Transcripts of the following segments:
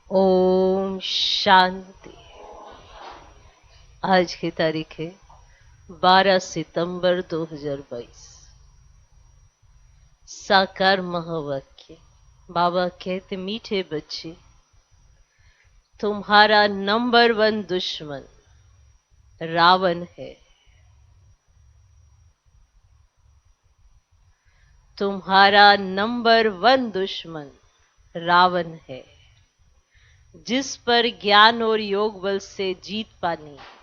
ओम शांति। आज की तारीख है 12 सितंबर 2022। साकार महावाक्य। बाबा कहते, मीठे बच्चे, तुम्हारा नंबर 1 दुश्मन रावण है। तुम्हारा नंबर 1 दुश्मन रावण है, जिस पर ज्ञान और योग बल से जीत पानी है।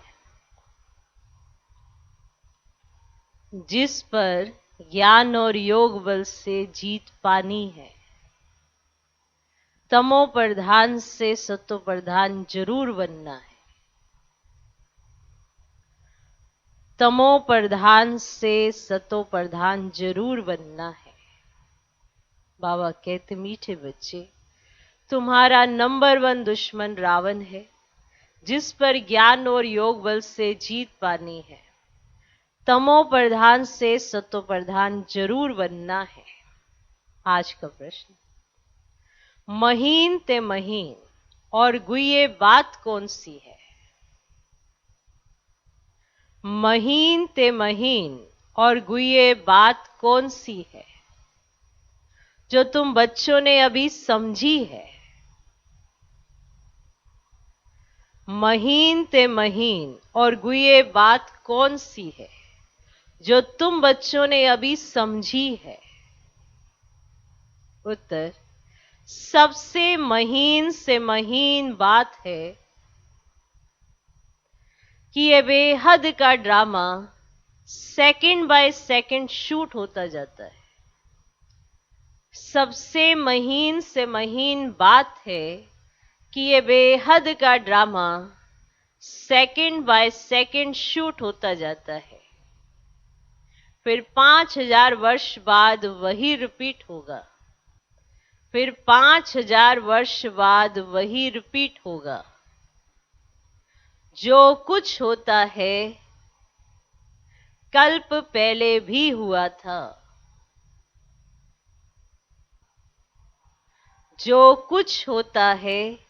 जिस पर ज्ञान और योग बल से जीत पानी है। तमो प्रधान से सतो प्रधान जरूर बनना है। तमो प्रधान से सतो प्रधान जरूर बनना है। बाबा कहते, मीठे बच्चे, तुम्हारा नंबर 1 दुश्मन रावण है, जिस पर ज्ञान और योग बल से जीत पानी है। तमो प्रधान से सतो प्रधान जरूर बनना है। आज का प्रश्न, महीन ते महीन और गुये बात कौन सी है? महीन ते महीन और गुये बात कौन सी है, जो तुम बच्चों ने अभी समझी है? महीन ते महीन और गुये बात कौन सी है, जो तुम बच्चों ने अभी समझी है? उत्तर, सबसे महीन से महीन बात है कि ये बेहद का drama second by second shoot होता जाता है। सबसे महीन से महीन बात है कि ये बेहद का drama second by second shoot होता जाता है। फिर 5000 वर्ष बाद वही रिपीट होगा। फिर 5000 वर्ष बाद वही रिपीट होगा। जो कुछ होता है कल्प पहले भी हुआ था। जो कुछ होता है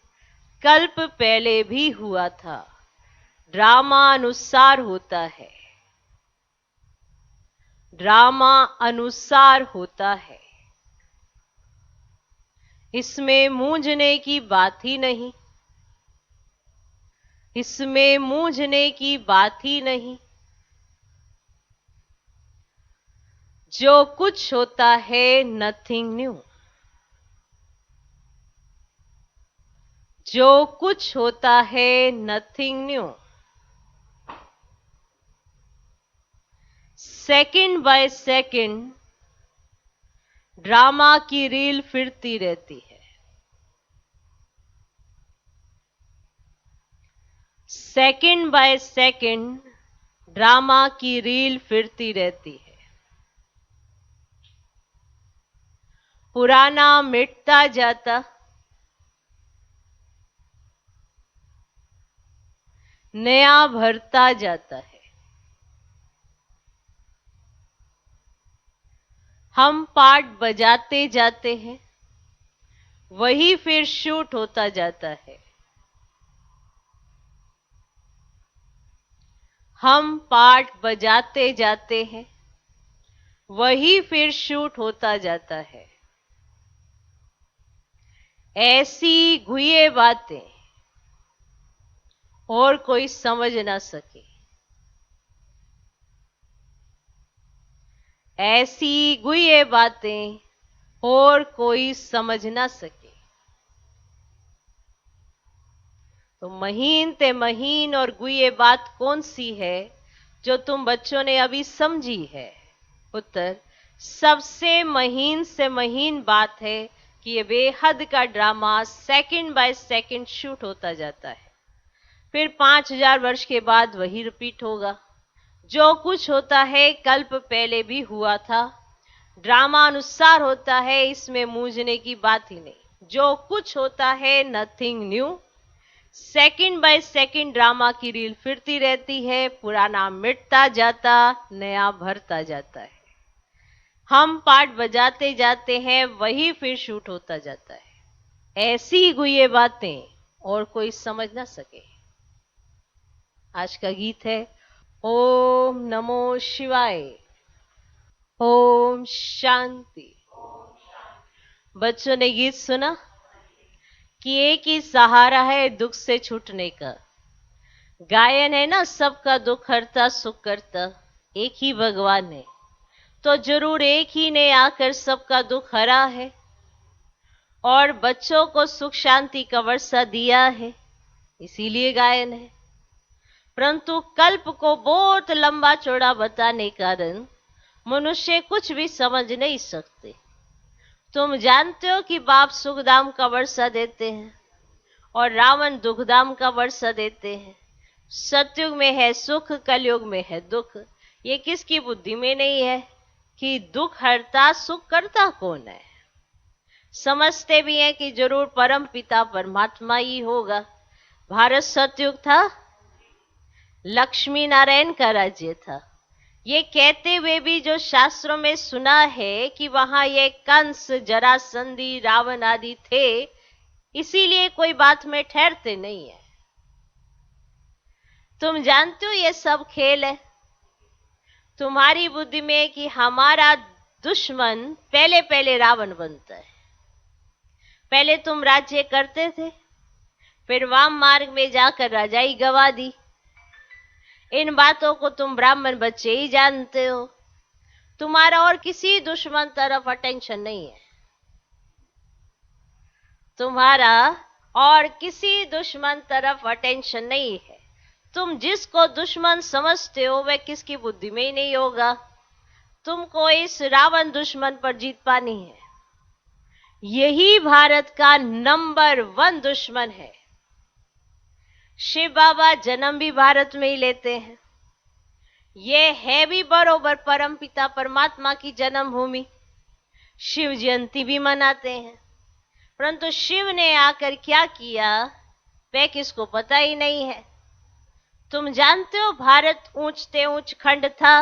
कल्प पहले भी हुआ था। ड्रामा अनुसार होता है। ड्रामा अनुसार होता है। इसमें मूंझने की बात ही नहीं। इसमें मूंझने की बात ही नहीं। जो कुछ होता है नथिंग न्यू। जो कुछ होता है nothing new. Second by second drama की रील फिरती रहती है। सेकंड बाय सेकंड ड्रामा की रील फिरती रहती है। पुराना मिटता जाता, नया भरता जाता है। हम पार्ट बजाते जाते हैं, वही फिर शूट होता जाता है। हम पार्ट बजाते जाते हैं, वही फिर शूट होता जाता है। ऐसी घुये बातें और कोई समझ ना सके। ऐसी गुये बातें और कोई समझ ना सके। तो महीन ते महीन और गुये बात कौन सी है, जो तुम बच्चों ने अभी समझी है? उत्तर, सबसे महीन से महीन बात है कि ये बेहद का drama second by second shoot होता जाता है। फिर 5000 वर्ष के बाद वही रिपीट होगा। जो कुछ होता है कल्प पहले भी हुआ था। ड्रामा अनुसार होता है, इसमें मूंझने की बात ही नहीं। जो कुछ होता है nothing new. Second by second drama की रील फिरती रहती है। पुराना मिटता जाता, नया भरता जाता है। हम पार्ट बजाते जाते हैं, वही फिर शूट होता जाता है। ऐसी गुये बातें और कोई समझ ना सके। आज का गीत है ओम नमो शिवाय, ओम शांति। बच्चों ने गीत सुना कि एक ही सहारा है दुख से छूटने का। गायन है ना सबका दुख हरता सुख करता, एक ही भगवान है तो जरूर एक ही ने आकर सबका दुख हरा है और बच्चों को सुख शांति का वर्षा दिया है, इसीलिए गायन है। परंतु कल्प को बहुत लंबा चौड़ा बताने कारण मनुष्य कुछ भी समझ नहीं सकते। तुम जानते हो कि बाप सुखधाम का वर्षा देते हैं और रावण दुखधाम का वर्षा देते हैं। सतयुग में है सुख, कलयुग में है दुख। ये किसकी बुद्धि में नहीं है कि दुख हरता सुख करता कौन है। समझते भी हैं कि जरूर परम पिता परमात्मा ही होगा। भारत सतयुग था, लक्ष्मी नारायण का राज्य था। ये कहते हुए भी जो शास्त्रों में सुना है कि वहां ये कंस, जरासंधी, रावण आदि थे, इसीलिए कोई बात में ठहरते नहीं है। तुम जानते हो ये सब खेल है तुम्हारी बुद्धि में कि हमारा दुश्मन पहले पहले रावण बनता है। पहले तुम राज्य करते थे, फिर वाम मार्ग में जाकर राजाई गवा दी। इन बातों को तुम ब्राह्मण बच्चे ही जानते हो। तुम्हारा और किसी दुश्मन तरफ अटेंशन नहीं है। तुम्हारा और किसी दुश्मन तरफ अटेंशन नहीं है। तुम जिसको दुश्मन समझते हो वह किसकी बुद्धि में ही नहीं होगा। तुमको इस रावण दुश्मन पर जीत पानी है। यही भारत का नंबर 1 दुश्मन है। शिव बाबा जन्म भी भारत में ही लेते हैं। ये है भी बरोबर परम पिता परमात्मा की जन्मभूमि। शिव जयंती भी मनाते हैं, परंतु शिव ने आकर क्या किया वह किसको पता ही नहीं है। तुम जानते हो भारत ऊंचते ऊंच खंड था।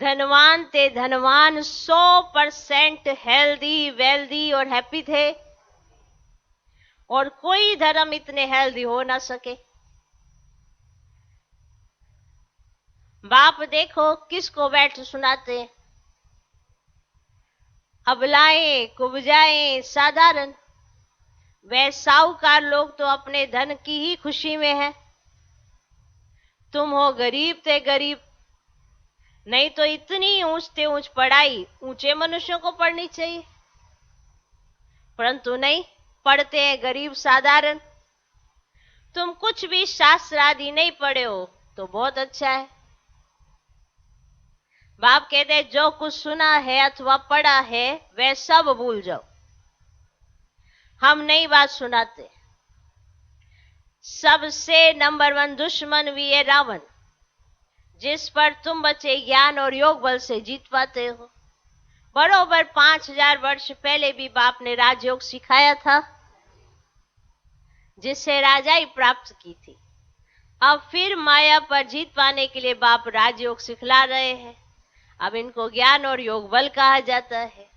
धनवान थे धनवान, 100% हेल्दी वेल्दी और हैप्पी थे, और कोई धर्म इतने हेल्दी हो ना सके। बाप देखो किसको बैठ सुनाते हैं, अबलाएं कुब्जाएं साधारण। वह साहूकार लोग तो अपने धन की ही खुशी में है। तुम हो गरीब थे गरीब, नहीं तो इतनी ऊंचते ऊंच पढ़ाई ऊंचे मनुष्यों को पढ़नी चाहिए, परंतु नहीं, पढ़ते हैं गरीब साधारण। तुम कुछ भी शास्त्र आदि नहीं पढ़े हो तो बहुत अच्छा है। बाप कहते हैं जो कुछ सुना है अथवा पढ़ा है वह सब भूल जाओ। हम नई बात सुनाते। सबसे नंबर 1 दुश्मन भी है रावण, जिस पर तुम बच्चे ज्ञान और योग बल से जीत पाते हो। बरोबर 5000 वर्ष पहले भी बाप ने राजयोग सिखाया था, जिससे राजाई प्राप्त की थी। अब फिर माया पर जीत पाने के लिए बाप राजयोग सिखला रहे हैं। अब इनको ज्ञान और योग बल कहा जाता है।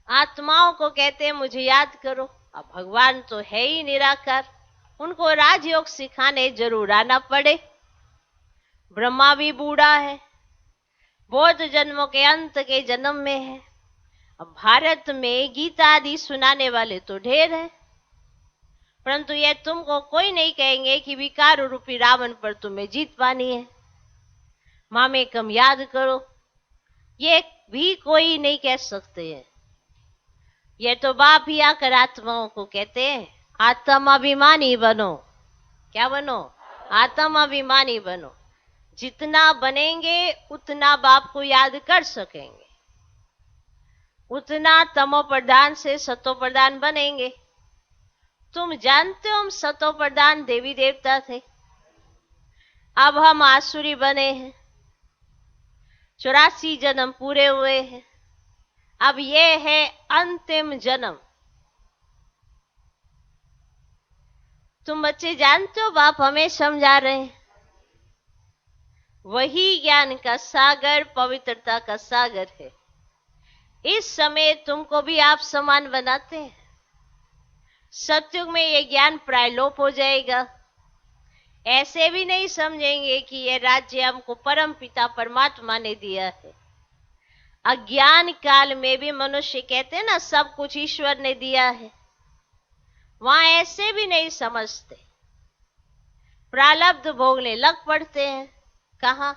आत्माओं को कहते हैं मुझे याद करो। अब भगवान तो है ही निराकार, उनको राजयोग सिखाने जरूर आना पड़े। ब्रह्मा भी बूढ़ा है, बौद्ध जन्मों के अंत के जन्म में है। अब भारत में गीता आदि सुनाने वाले तो ढेर हैं, परंतु यह तुमको कोई नहीं कहेंगे कि विकार रूपी रावण पर तुम्हें जीत पानी है। मामे कम याद करो, ये भी कोई नहीं कह सकते हैं। ये तो बाप ही आकर आत्माओं को कहते हैं आत्माभिमानी बनो। क्या बनो? आत्माभिमानी बनो। जितना बनेंगे उतना बाप को याद कर सकेंगे, उतना तमो प्रधान से सतो प्रधान बनेंगे। तुम जानते हो हम सतो प्रधान देवी देवता थे, अब हम आसुरी बने हैं। 84 जन्म पूरे हुए हैं, अब ये है अंतिम जन्म। तुम बच्चे जानते हो बाप हमें समझा रहे हैं, वही ज्ञान का सागर पवित्रता का सागर है। इस समय तुमको भी आप समान बनाते हैं। सतयुग में ये ज्ञान प्रायलोप हो जाएगा। ऐसे भी नहीं समझेंगे कि ये राज्य हमको परम पिता परमात्मा ने दिया है। अज्ञान काल में भी मनुष्य कहते हैं ना, सब कुछ ईश्वर ने दिया है, वहां ऐसे भी नहीं समझते, प्रारब्ध भोगने लग पड़ते हैं। कहा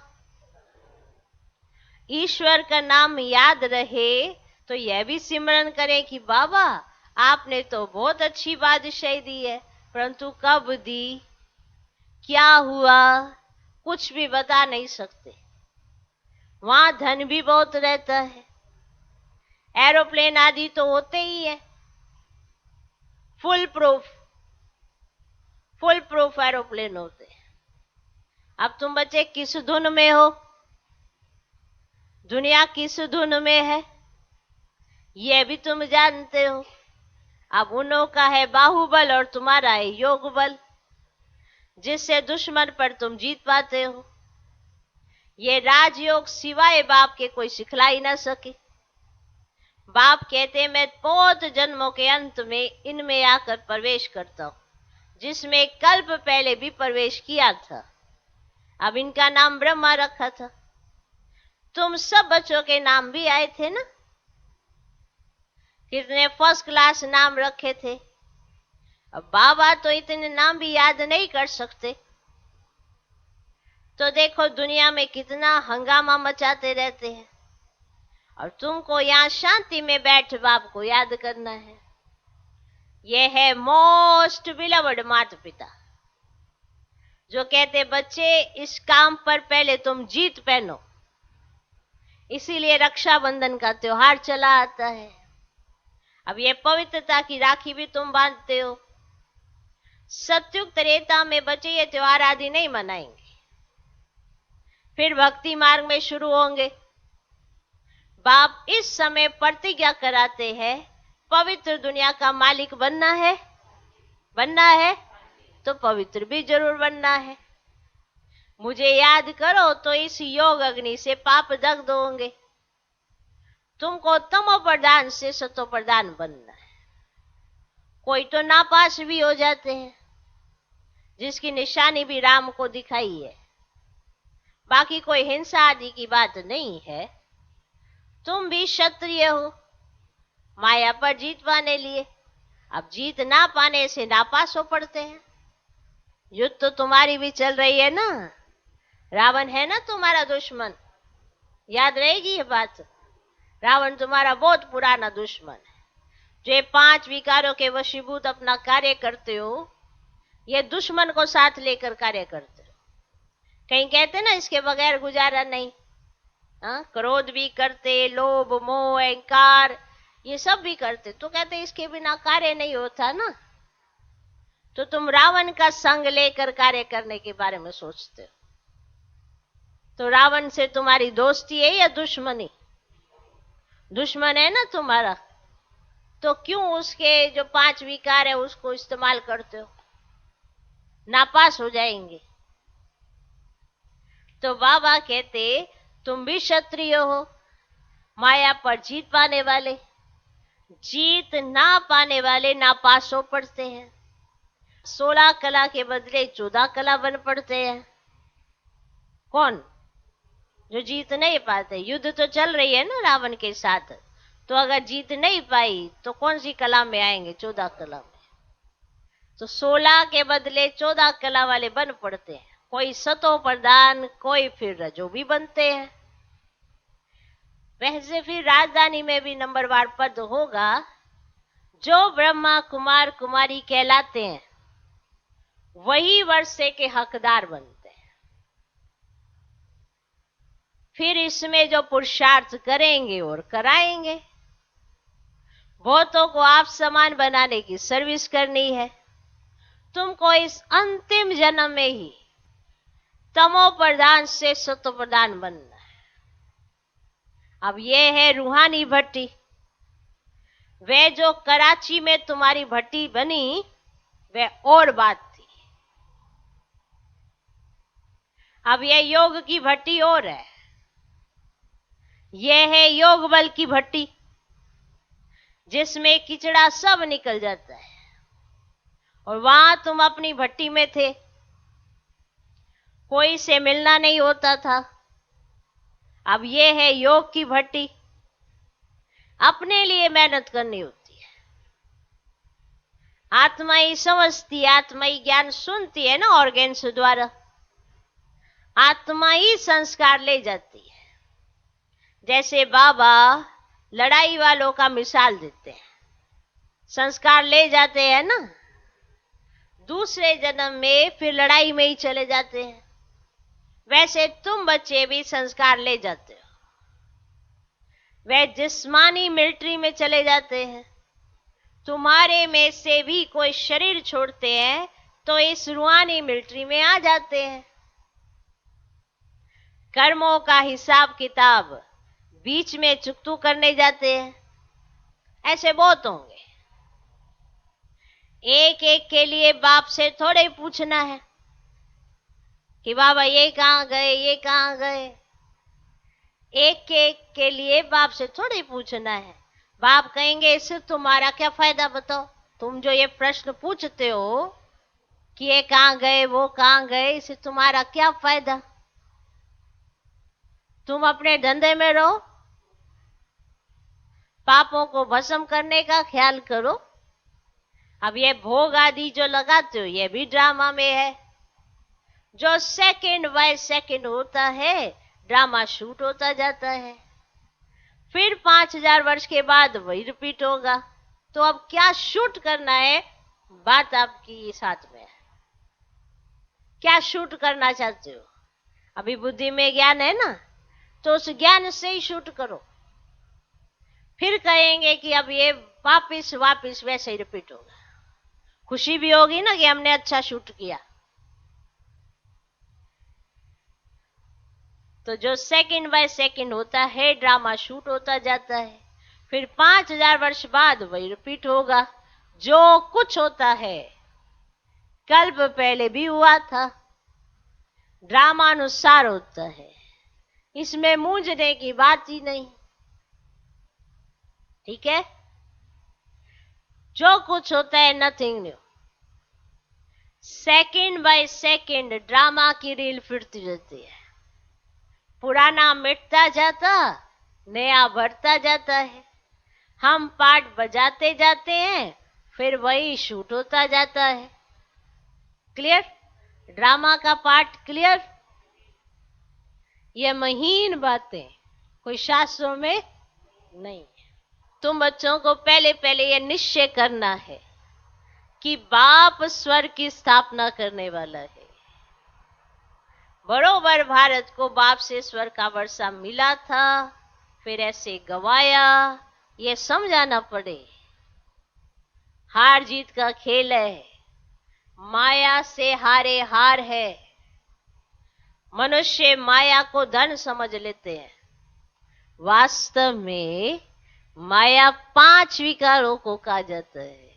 ईश्वर का नाम याद रहे तो यह भी सिमरन करें कि बाबा आपने तो बहुत अच्छी बादशाही दी है, परंतु कब दी, क्या हुआ, कुछ भी बता नहीं सकते। वहां धन भी बहुत रहता है, एरोप्लेन आदि तो होते ही है, फुल प्रूफ एरोप्लेन होते हैं। अब तुम बच्चे किस धुन में हो, दुनिया किस धुन में है, यह भी तुम जानते हो। अब उन्हों का है बाहुबल और तुम्हारा है योग बल, जिससे दुश्मन पर तुम जीत पाते हो। ये राजयोग सिवाय बाप के कोई सिखला ही ना सके। बाप कहते मैं बहुत जन्मों के अंत में इनमें आकर प्रवेश करता हूं, जिसमें कल्प पहले भी प्रवेश किया था। अब इनका नाम ब्रह्मा रखा था। तुम सब बच्चों के नाम भी आए थे ना, कितने फर्स्ट क्लास नाम रखे थे। अब बाबा तो इतने नाम भी याद नहीं कर सकते। तो देखो दुनिया में कितना हंगामा मचाते रहते हैं, और तुमको यहां शांति में बैठ बाप को याद करना है। यह है मोस्ट बिलवड माता पिता, जो कहते बच्चे इस काम पर पहले तुम जीत पहनो। इसीलिए रक्षाबंधन का त्योहार चला आता है। अब ये पवित्रता की राखी भी तुम बांधते हो। सतयुग त्रेता में बच्चे ये त्योहार आदि नहीं मनाएंगे, फिर भक्ति मार्ग में शुरू होंगे। बाप इस समय प्रतिज्ञा कराते हैं, पवित्र दुनिया का मालिक बनना है तो पवित्र भी जरूर बनना है। मुझे याद करो तो इस योग अग्नि से पाप दग्ध होंगे। तुमको तमो प्रधान से सतो प्रधान बनना है। कोई तो नापास भी हो जाते हैं, जिसकी निशानी भी राम को दिखाई है। बाकी कोई हिंसा आदि की बात नहीं है। तुम भी क्षत्रिय हो, माया पर जीत पाने लिए। अब जीत ना पाने से नापास हो पड़ते हैं। युद्ध तो तुम्हारी भी चल रही है ना, रावण है ना तुम्हारा दुश्मन, याद रहेगी ये बात। रावण तुम्हारा बहुत पुराना दुश्मन है। जो 5 विकारों के वशीभूत अपना कार्य करते हो, ये दुश्मन को साथ लेकर कार्य करते हो। कहीं कहते ना इसके बगैर गुजारा नहीं। क्रोध भी करते, लोभ मोह अहंकार ये सब भी करते, तो कहते इसके बिना कार्य नहीं होता ना। तो तुम रावण का संग लेकर कार्य करने के बारे में सोचते हो। तो रावण से तुम्हारी दोस्ती है या दुश्मनी? दुश्मन है ना तुम्हारा, तो क्यों उसके जो 5 विकार है उसको इस्तेमाल करते हो? नापास हो जाएंगे। तो बाबा कहते तुम भी क्षत्रिय हो, माया पर जीत पाने वाले। जीत ना पाने वाले नापास हो पड़ते हैं। 16 कला के बदले 14 कला बन पड़ते हैं। कौन? जो जीत नहीं पाते। युद्ध तो चल रही है ना रावण के साथ, तो अगर जीत नहीं पाई तो कौन सी कला में आएंगे? 14 कला में। तो 16 के बदले 14 कला वाले बन पड़ते हैं। कोई सतो प्रधान, कोई फिर रजो भी बनते हैं। वैसे फिर राजधानी में भी नंबरवार पद होगा। जो ब्रह्मा कुमार कुमारी कहलाते हैं वही वर्षे के हकदार बनते हैं। फिर इसमें जो पुरुषार्थ करेंगे और कराएंगे, बहुतों को आप समान बनाने की सर्विस करनी है। तुमको इस अंतिम जन्म में ही तमो प्रधान से सतो प्रधान बनना है। अब यह है रूहानी भट्टी। वे जो कराची में तुम्हारी भट्टी बनी वह और बात थी। अब यह योग की भट्टी और है। यह है योग बल की भट्टी। जिसमें किचड़ा सब निकल जाता है, और वहां तुम अपनी भट्टी में थे, कोई से मिलना नहीं होता था। अब ये है योग की भट्टी, अपने लिए मेहनत करनी होती है। आत्मा ही समझती है, आत्मा ही ज्ञान सुनती है ना ऑर्गेन्स द्वारा, आत्मा ही संस्कार ले जाती है। जैसे बाबा लड़ाई वालों का मिसाल देते हैं, संस्कार ले जाते हैं ना, दूसरे जन्म में फिर लड़ाई में ही चले जाते हैं। वैसे तुम बच्चे भी संस्कार ले जाते हो, वे जिस्मानी मिलिट्री में चले जाते हैं। तुम्हारे में से भी कोई शरीर छोड़ते हैं तो इस रूहानी मिलिट्री में आ जाते हैं। कर्मों का हिसाब किताब बीच में चुकतू करने जाते हैं, ऐसे बहुत होंगे। एक एक के लिए बाप से थोड़े पूछना है कि बाबा ये कहां गए, ये कहां गए। एक एक के लिए बाप से थोड़े पूछना है। बाप कहेंगे इससे तुम्हारा क्या फायदा बताओ, तुम जो ये प्रश्न पूछते हो कि ये कहां गए, वो कहां गए, इससे तुम्हारा क्या फायदा, तुम अपने धंधे में रहो, पापों को भस्म करने का ख्याल करो। अब ये भोग आदि जो लगाते हो ये भी ड्रामा में है, जो सेकंड बाय सेकंड होता है, ड्रामा शूट होता जाता है। फिर 5000 वर्ष के बाद वही रिपीट होगा। तो अब क्या शूट करना है, बात आपकी साथ में है, क्या शूट करना चाहते हो। अभी बुद्धि में ज्ञान है ना, तो उस ज्ञान से ही शूट करो। फिर कहेंगे कि अब ये वापिस वैसे ही रिपीट होगा। खुशी भी होगी ना कि हमने अच्छा शूट किया। तो जो सेकंड बाय सेकंड होता है, ड्रामा शूट होता जाता है। फिर 5000 वर्ष बाद वही रिपीट होगा। जो कुछ होता है कल्प पहले भी हुआ था, ड्रामा अनुसार होता है, इसमें मूंझने की बात ही नहीं। ठीक है, जो कुछ होता है nothing new, second by second drama की रील फिरती रहती है। पुराना मिटता जाता, नया बढ़ता जाता है। हम पार्ट बजाते जाते हैं, फिर वही शूट होता जाता है। क्लियर, ड्रामा का पार्ट क्लियर। ये महीन बातें कोई शास्त्रों में नहीं। तुम बच्चों को पहले पहले यह निश्चय करना है कि बाप स्वर्ग की स्थापना करने वाला है। बरोबर भारत को बाप से स्वर्ग का वर्षा मिला था, फिर ऐसे गवाया, ये समझाना पड़े। हार जीत का खेल है, माया से हारे हार है। मनुष्य माया को धन समझ लेते हैं, वास्तव में माया 5 विकारों को कहा जाता है।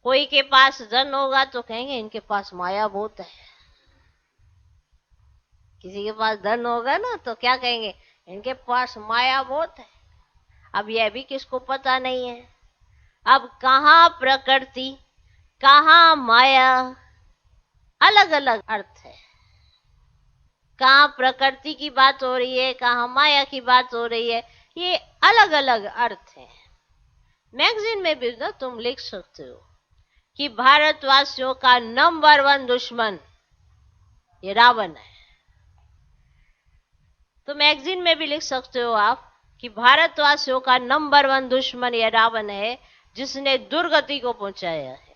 कोई के पास धन होगा तो कहेंगे इनके पास माया बहुत है। किसी के पास धन होगा ना तो क्या कहेंगे, इनके पास माया बहुत है। अब यह भी किसको पता नहीं है। अब कहां प्रकृति, कहां माया, अलग अलग अर्थ है। कहां प्रकृति की बात हो रही है, कहां माया की बात हो रही है, ये अलग अलग अर्थ है। मैगजीन में भी ना तुम लिख सकते हो कि भारतवासियों का नंबर 1 दुश्मन ये रावण है। तो मैगजीन में भी लिख सकते हो आप कि भारतवासियों का नंबर 1 दुश्मन ये रावण है, जिसने दुर्गति को पहुंचाया है।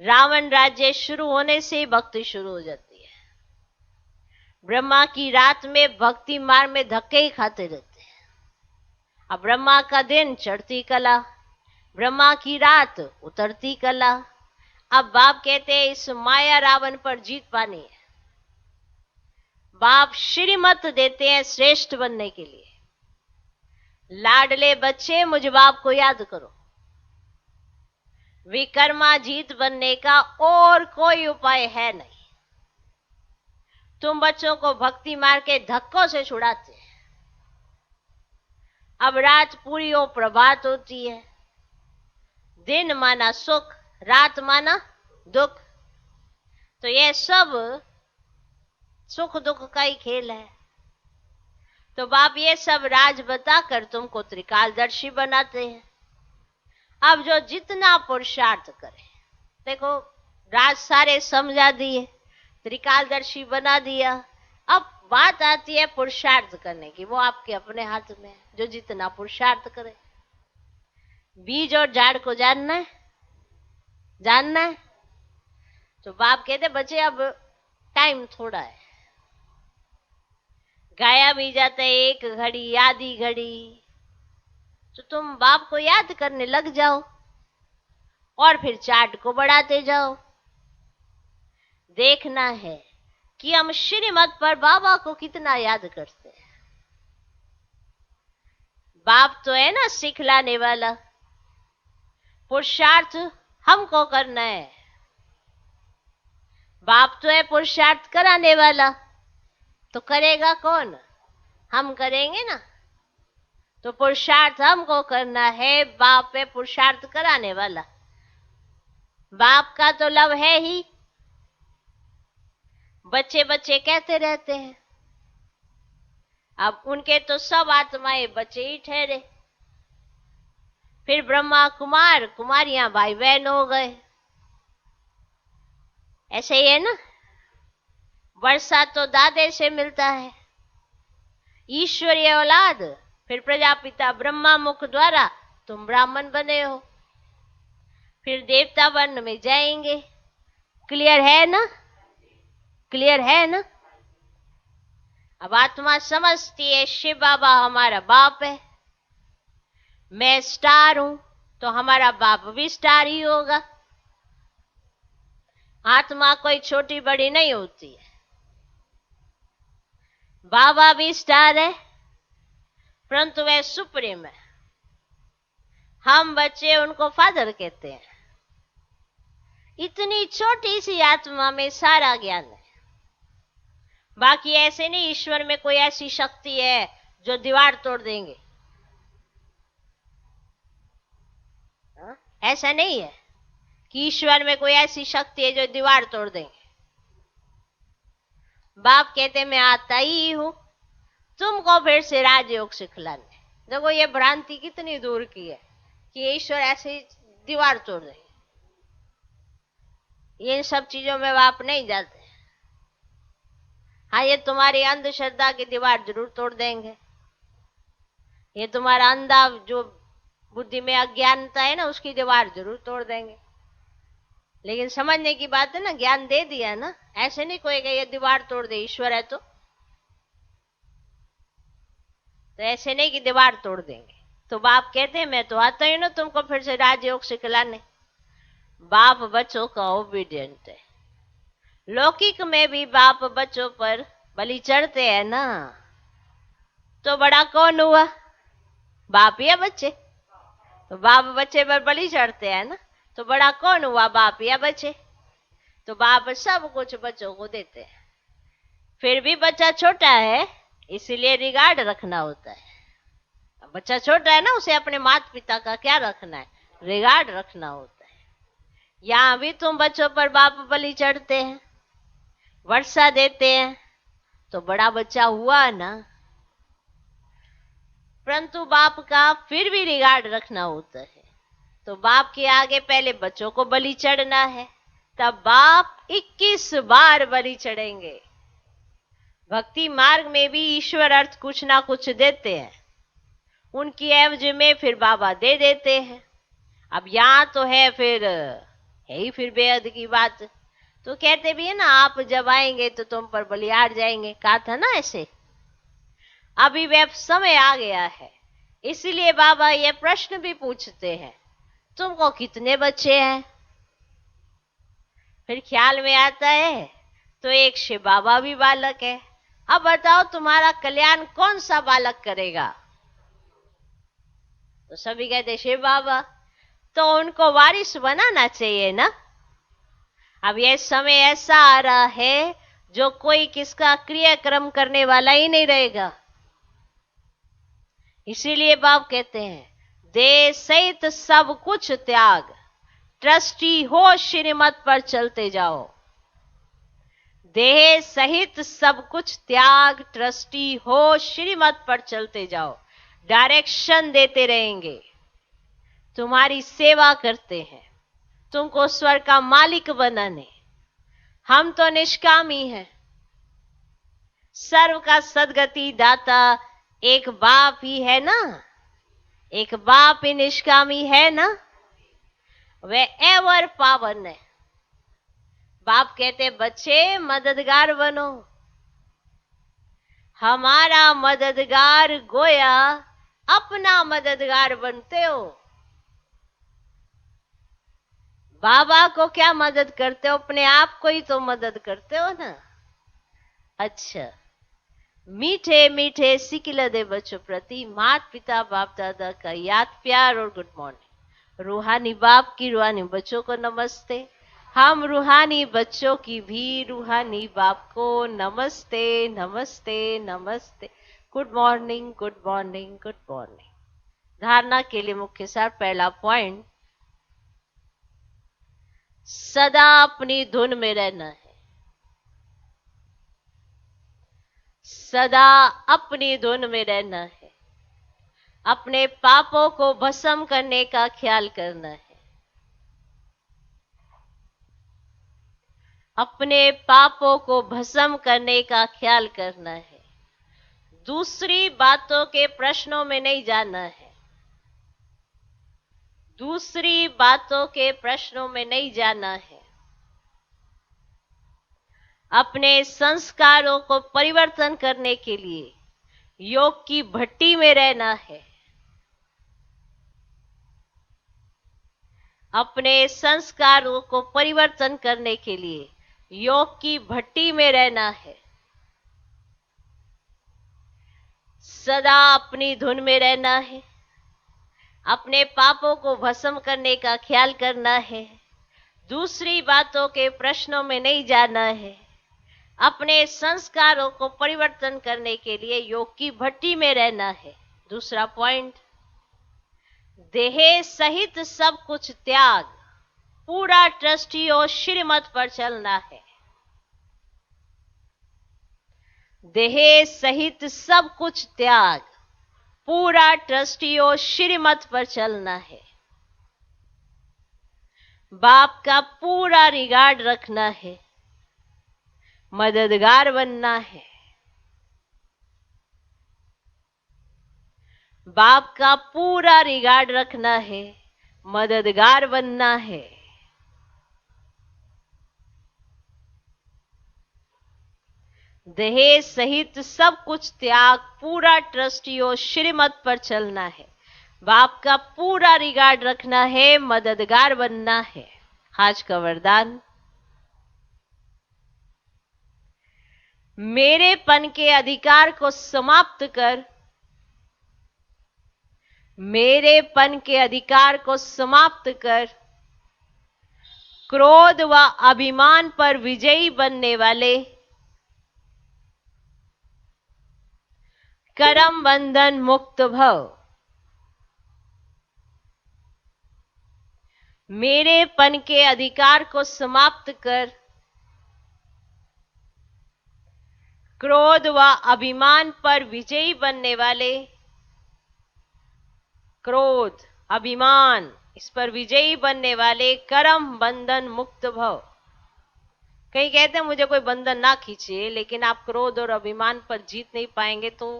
रावण राज्य शुरू होने से ही भक्ति शुरू हो जाती है। ब्रह्मा की रात में भक्ति मार्ग में धक्के ही खाते रहते हैं। अब ब्रह्मा का दिन चढ़ती कला, ब्रह्मा की रात उतरती कला। अब बाप कहते हैं इस माया रावण पर जीत पानी है। बाप श्रीमत देते हैं श्रेष्ठ बनने के लिए। लाडले बच्चे मुझ बाप को याद करो। विकर्माजीत बनने का और कोई उपाय है नहीं। तुम बच्चों को भक्ति मार के धक्कों से छुड़ाते हैं। अब रात पूरी हो प्रभात होती है। दिन माना सुख, रात माना दुख। तो ये सब सुख दुख का ही खेल है। तो बाप ये सब राज बताकर तुमको त्रिकालदर्शी बनाते हैं। अब जो जितना पुरुषार्थ करे, देखो राज सारे समझा दिए, त्रिकालदर्शी बना दिया। अब बात आती है पुरुषार्थ करने की, वो आपके अपने हाथ में है, जो जितना पुरुषार्थ करे। बीज और झाड़ को जानना है, जानना है। तो बाप कहते बच्चे अब टाइम थोड़ा है, गाया भी जाता है एक घड़ी आधी घड़ी, तो तुम बाप को याद करने लग जाओ और फिर चार्ट को बढ़ाते जाओ। देखना है कि हम श्रीमत पर बाबा को कितना याद करते हैं। बाप तो है ना सिखलाने वाला, पुरुषार्थ हमको करना है। बाप तो है पुरुषार्थ कराने वाला, तो करेगा कौन? हम करेंगे ना। तो पुरुषार्थ हमको करना है, बाप है पुरुषार्थ कराने वाला। बाप का तो लव है ही। बच्चे बच्चे कहते रहते हैं, अब उनके तो सब आत्माएं बच्चे ही ठहरे। फिर ब्रह्मा कुमार, कुमारियां भाई बहन हो गए। ऐसे ही है ना। वर्षा तो दादे से मिलता है, ईश्वरीय औलाद। फिर प्रजापिता ब्रह्मा मुख द्वारा तुम ब्राह्मण बने हो, फिर देवता वर्ण में जाएंगे। क्लियर है ना? क्लियर है ना? अब आत्मा समझती है शिव बाबा हमारा बाप है, मैं स्टार हूं तो हमारा बाप भी स्टार ही होगा। आत्मा कोई छोटी बड़ी नहीं होती है। बाबा भी स्टार है, परंतु वह सुप्रीम है। हम बच्चे उनको फादर कहते हैं। इतनी छोटी सी आत्मा में सारा ज्ञान है। बाकी ऐसे नहीं ईश्वर में कोई ऐसी शक्ति है जो दीवार तोड़ देंगे, ऐसा नहीं है कि ईश्वर में कोई ऐसी शक्ति है जो दीवार तोड़ देंगे। बाप कहते मैं आता ही हूं तुमको फिर से राजयोग सिखलाने। देखो ये भ्रांति कितनी दूर की है कि ईश्वर ऐसे दीवार तोड़ देंगे। ये सब चीजों में बाप नहीं जाते। हाँ, ये तुम्हारी अंधश्रद्धा की दीवार जरूर तोड़ देंगे। ये तुम्हारा अंधा जो बुद्धि में अज्ञानता है ना, उसकी दीवार जरूर तोड़ देंगे। लेकिन समझने की बात है ना, ज्ञान दे दिया ना, ऐसे नहीं कोई ये दीवार तोड़ दे। ईश्वर है तो ऐसे नहीं कि दीवार तोड़ देंगे। तो बाप कहते हैं मैं तो आता ही ना तुमको फिर से राजयोग सिखलाने। बाप बच्चों का ओबीडियंट है। लौकिक में भी बाप बच्चों पर बलि चढ़ते हैं ना, तो बड़ा कौन हुआ? बाप या बच्चे? तो बाप बच्चे पर बलि चढ़ते हैं ना, तो बड़ा कौन हुआ? बाप या बच्चे? तो बाप सब कुछ बच्चों को देते हैं। फिर भी बच्चा छोटा है, इसीलिए रिगार्ड रखना होता है। बच्चा छोटा है ना, उसे अपने माता पिता का क्या रखना है? रिगार्ड रखना होता है। यहां भी तुम बच्चों पर बाप बलि चढ़ते हैं, वर्षा देते हैं, तो बड़ा बच्चा हुआ ना। परंतु बाप का फिर भी रिगार्ड रखना होता है। तो बाप के आगे पहले बच्चों को बलि चढ़ना है, तब बाप 21 बार बलि चढ़ेंगे। भक्ति मार्ग में भी ईश्वर अर्थ कुछ ना कुछ देते हैं, उनकी एवज में फिर बाबा दे देते हैं। अब यहां तो है फिर है ही फिर बेहद की बात। तो कहते भी है ना, आप जब आएंगे तो तुम पर बलिहार जाएंगे, कहा था ना ऐसे। अभी वह समय आ गया है, इसलिए बाबा ये प्रश्न भी पूछते हैं, तुमको कितने बच्चे हैं? फिर ख्याल में आता है तो एक शिव बाबा भी बालक है। अब बताओ तुम्हारा कल्याण कौन सा बालक करेगा? तो सभी कहते शिव बाबा। तो उनको वारिस बनाना चाहिए ना। अब यह समय ऐसा आ रहा है जो कोई किसका क्रियाक्रम करने वाला ही नहीं रहेगा। इसीलिए बाप कहते हैं देह सहित सब कुछ त्याग, ट्रस्टी हो श्रीमत पर चलते जाओ। देह सहित सब कुछ त्याग, ट्रस्टी हो श्रीमत पर चलते जाओ। डायरेक्शन देते रहेंगे, तुम्हारी सेवा करते हैं, तुमको स्वर्ग का मालिक बनाने। हम तो निष्कामी हैं, सर्व का सदगति दाता एक बाप ही है ना, एक बाप ही निष्कामी है ना, वह एवर पावन है। बाप कहते बच्चे मददगार बनो। हमारा मददगार गोया अपना मददगार बनते हो। बाबा को क्या मदद करते हो, अपने आप को ही तो मदद करते हो ना। अच्छा, मीठे मीठे सिकिलदे बच्चों प्रति माता पिता बाप दादा का याद प्यार और गुड मॉर्निंग। रूहानी बाप की रूहानी बच्चों को नमस्ते। हम रूहानी बच्चों की भी रूहानी बाप को नमस्ते नमस्ते नमस्ते। Good morning good morning good morning. धारणा के लिए मुख्य सार, पहला पॉइंट, सदा अपनी धुन में रहना है। सदा अपनी धुन में रहना है। अपने पापों को भस्म करने का ख्याल करना है। अपने पापों को भस्म करने का ख्याल करना है। दूसरी बातों के प्रश्नों में नहीं जाना है। दूसरी बातों के प्रश्नों में नहीं जाना है। अपने संस्कारों को परिवर्तन करने के लिए योग की भट्टी में रहना है। अपने संस्कारों को परिवर्तन करने के लिए योग की भट्टी में रहना है। सदा अपनी धुन में रहना है। अपने पापों को भस्म करने का ख्याल करना है। दूसरी बातों के प्रश्नों में नहीं जाना है। अपने संस्कारों को परिवर्तन करने के लिए योग की भट्टी में रहना है। दूसरा पॉइंट, देह सहित सब कुछ त्याग, पूरा ट्रस्टी और श्रीमत पर चलना है। देह सहित सब कुछ त्याग, पूरा ट्रस्टी और श्रीमत पर चलना है। बाप का पूरा रिगार्ड रखना है। मददगार बनना है। बाप का पूरा रिगार्ड रखना है। मददगार बनना है। देह सहित सब कुछ त्याग, पूरा ट्रस्टी और श्रीमत पर चलना है। बाप का पूरा रिगार्ड रखना है। मददगार बनना है। आज का वरदान, मेरेपन के अधिकार को समाप्त कर, मेरेपन के अधिकार को समाप्त कर, क्रोध व अभिमान पर विजयी बनने वाले, कर्म बंधन मुक्त भव। मेरेपन के अधिकार को समाप्त कर, क्रोध व अभिमान पर विजयी बनने वाले, क्रोध अभिमान इस पर विजयी बनने वाले, कर्म बंधन मुक्त भव। कई कहते हैं मुझे कोई बंधन ना खींचे, लेकिन आप क्रोध और अभिमान पर जीत नहीं पाएंगे तो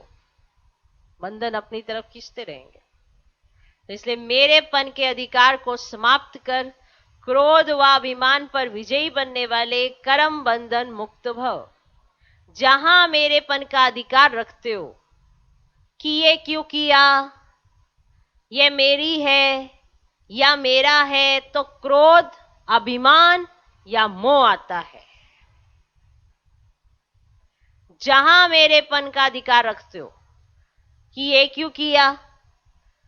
बंधन अपनी तरफ खींचते रहेंगे। तो इसलिए मेरेपन के अधिकार को समाप्त कर, क्रोध व अभिमान पर विजयी बनने वाले, कर्म बंधन मुक्त भव। जहां मेरेपन का अधिकार रखते हो कि ये क्यों किया, ये मेरी है या मेरा है, तो क्रोध अभिमान या मोह आता है। जहां मेरेपन का अधिकार रखते हो कि ये क्यों किया,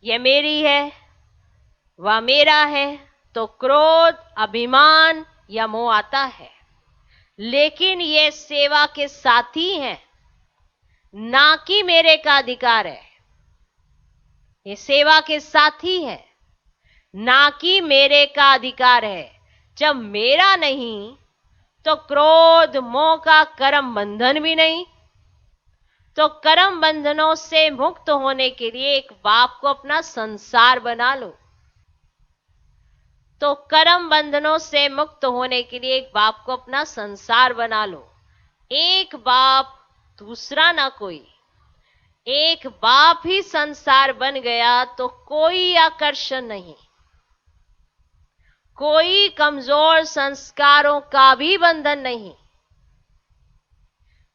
ये मेरी है वह मेरा है, तो क्रोध अभिमान या मोह आता है। लेकिन ये सेवा के साथी हैं, ना कि मेरे का अधिकार है। ये सेवा के साथी है, ना कि मेरे का अधिकार है। जब मेरा नहीं तो क्रोध मोह का कर्म बंधन भी नहीं। तो कर्म बंधनों से मुक्त होने के लिए एक बाप को अपना संसार बना लो। तो कर्म बंधनों से मुक्त होने के लिए एक बाप को अपना संसार बना लो। एक बाप, दूसरा ना कोई। एक बाप ही संसार बन गया तो कोई आकर्षण नहीं, कोई कमजोर संस्कारों का भी बंधन नहीं।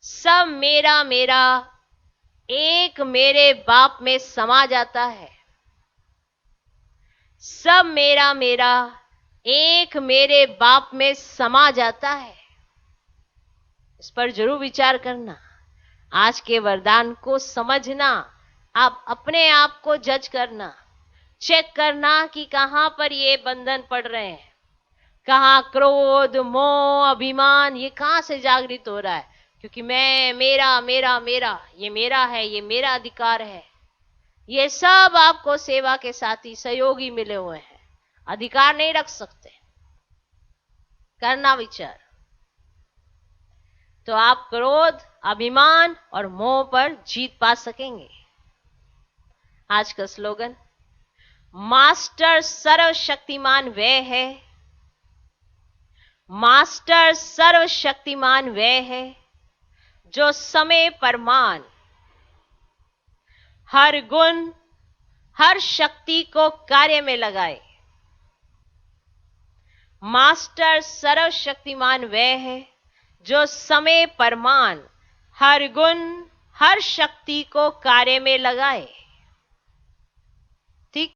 सब मेरा मेरा एक मेरे बाप में समा जाता है। सब मेरा मेरा एक मेरे बाप में समा जाता है। इस पर जरूर विचार करना, आज के वरदान को समझना, आप अपने आप को जज करना, चेक करना कि कहां पर ये बंधन पड़ रहे हैं, कहां क्रोध मोह अभिमान ये कहां से जागृत हो रहा है। क्योंकि मैं, मेरा मेरा मेरा, ये मेरा है, ये मेरा अधिकार है। ये सब आपको सेवा के साथी सहयोगी मिले हुए हैं, अधिकार नहीं रख सकते। करना विचार, तो आप क्रोध अभिमान और मोह पर जीत पा सकेंगे। आज का स्लोगन, मास्टर सर्वशक्तिमान वह है, मास्टर सर्वशक्तिमान वह है जो समय परमान हर गुण हर शक्ति को कार्य में लगाए। मास्टर सर्वशक्तिमान वह है जो समय परमान हर गुण हर शक्ति को कार्य में लगाए।